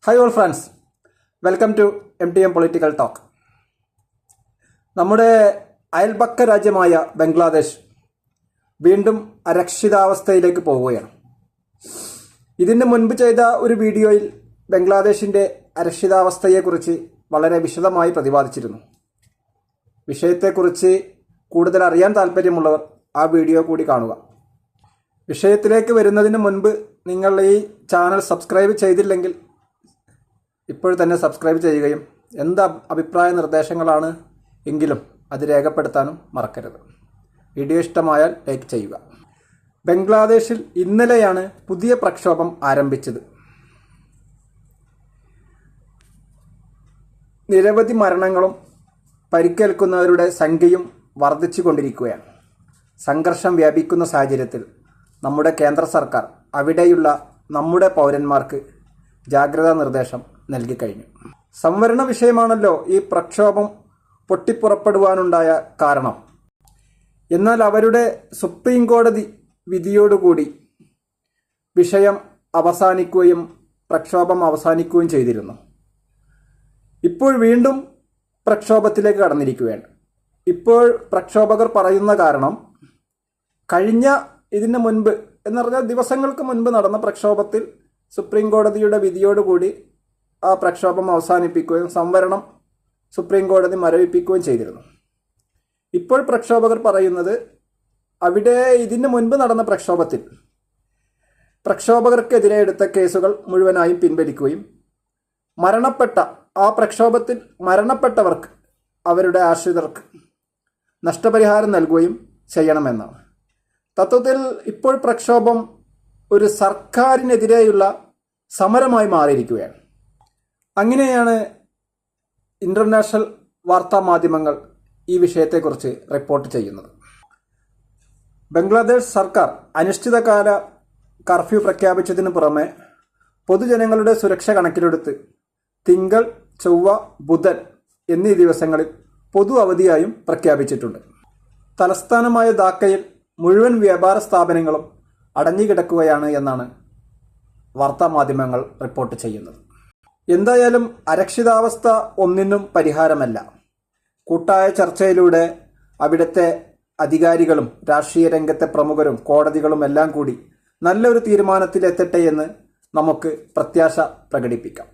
Hi all friends, welcome to MTM political talk. നമ്മുടെ അയൽപക്ക രാജ്യമായ ബംഗ്ലാദേശ് വീണ്ടും അരക്ഷിതാവസ്ഥയിലേക്ക് പോവുകയാണ്. ഇതിന് മുൻപ് ചെയ്ത ഒരു വീഡിയോയിൽ ബംഗ്ലാദേശിൻ്റെ അരക്ഷിതാവസ്ഥയെക്കുറിച്ച് വളരെ വിശദമായി പ്രതിപാദിച്ചിരുന്നു. വിഷയത്തെക്കുറിച്ച് കൂടുതൽ അറിയാൻ താല്പര്യമുള്ളവർ ആ വീഡിയോ കൂടി കാണുക. വിഷയത്തിലേക്ക് വരുന്നതിന് മുൻപ് നിങ്ങൾ ഈ ചാനൽ സബ്സ്ക്രൈബ് ചെയ്തില്ലെങ്കിൽ ഇപ്പോൾ തന്നെ സബ്സ്ക്രൈബ് ചെയ്യുകയും എന്ത് അഭിപ്രായ നിർദ്ദേശങ്ങളാണ് എങ്കിലും അത് രേഖപ്പെടുത്താനും മറക്കരുത്. വീഡിയോ ഇഷ്ടമായാൽ ലൈക്ക് ചെയ്യുക. ബംഗ്ലാദേശിൽ ഇന്നലെയാണ് പുതിയ പ്രക്ഷോഭം ആരംഭിച്ചത്. നിരവധി മരണങ്ങളും പരിക്കേൽക്കുന്നവരുടെ സംഖ്യയും വർദ്ധിച്ചു കൊണ്ടിരിക്കുകയാണ്. സംഘർഷം വ്യാപിക്കുന്ന സാഹചര്യത്തിൽ നമ്മുടെ കേന്ദ്ര സർക്കാർ അവിടെയുള്ള നമ്മുടെ പൗരന്മാർക്ക് ജാഗ്രതാ നിർദ്ദേശം നൽകിക്കഴിഞ്ഞു. സംവരണ വിഷയമാണല്ലോ ഈ പ്രക്ഷോഭം പൊട്ടിപ്പുറപ്പെടുവാനുണ്ടായ കാരണം. എന്നാൽ അവരുടെ സുപ്രീം കോടതി വിധിയോടുകൂടി വിഷയം അവസാനിക്കുകയും പ്രക്ഷോഭം അവസാനിക്കുകയും ചെയ്തിരുന്നു. ഇപ്പോൾ വീണ്ടും പ്രക്ഷോഭത്തിലേക്ക് കടന്നിരിക്കുകയാണ്. ഇപ്പോൾ പ്രക്ഷോഭകർ പറയുന്ന കാരണം ഇതിന് മുൻപ് എന്ന് പറഞ്ഞാൽ ദിവസങ്ങൾക്ക് മുൻപ് നടന്ന പ്രക്ഷോഭത്തിൽ സുപ്രീം കോടതിയുടെ വിധിയോടുകൂടി ആ പ്രക്ഷോഭം അവസാനിപ്പിക്കുകയും സംവരണം സുപ്രീം കോടതി മരവിപ്പിക്കുകയും ചെയ്തിരുന്നു. ഇപ്പോൾ പ്രക്ഷോഭകർ പറയുന്നത് അവിടെ ഇതിന് മുൻപ് നടന്ന പ്രക്ഷോഭത്തിൽ പ്രക്ഷോഭകർക്കെതിരെ എടുത്ത കേസുകൾ മുഴുവനായും പിൻവലിക്കുകയും ആ പ്രക്ഷോഭത്തിൽ മരണപ്പെട്ടവർക്ക് അവരുടെ ആശ്രിതർക്ക് നഷ്ടപരിഹാരം നൽകുകയും ചെയ്യണമെന്നാണ്. തത്വത്തിൽ ഇപ്പോൾ പ്രക്ഷോഭം ഒരു സർക്കാരിനെതിരെയുള്ള സമരമായി മാറിയിരിക്കുകയാണ്. അങ്ങനെയാണ് ഇന്റർനാഷണൽ വാർത്താ മാധ്യമങ്ങൾ ഈ വിഷയത്തെക്കുറിച്ച് റിപ്പോർട്ട് ചെയ്യുന്നത്. ബംഗ്ലാദേശ് സർക്കാർ അനിശ്ചിതകാല കർഫ്യൂ പ്രഖ്യാപിച്ചതിനു പുറമെ പൊതുജനങ്ങളുടെ സുരക്ഷ കണക്കിലെടുത്ത് തിങ്കൾ, ചൊവ്വ, ബുധൻ എന്നീ ദിവസങ്ങളിൽ പൊതു അവധിയായും പ്രഖ്യാപിച്ചിട്ടുണ്ട്. തലസ്ഥാനമായ ധാക്കയിൽ മുഴുവൻ വ്യാപാര സ്ഥാപനങ്ങളും അടഞ്ഞുകിടക്കുകയാണ് എന്നാണ് വാർത്താമാധ്യമങ്ങൾ റിപ്പോർട്ട് ചെയ്യുന്നത്. എന്തായാലും അരക്ഷിതാവസ്ഥ ഒന്നിനും പരിഹാരമല്ല. കൂട്ടായ ചർച്ചയിലൂടെ അവിടുത്തെ അധികാരികളും രാഷ്ട്രീയ രംഗത്തെ പ്രമുഖരും കോടതികളും എല്ലാം കൂടി നല്ലൊരു തീരുമാനത്തിലെത്തട്ടെ എന്ന് നമുക്ക് പ്രത്യാശ പ്രകടിപ്പിക്കാം.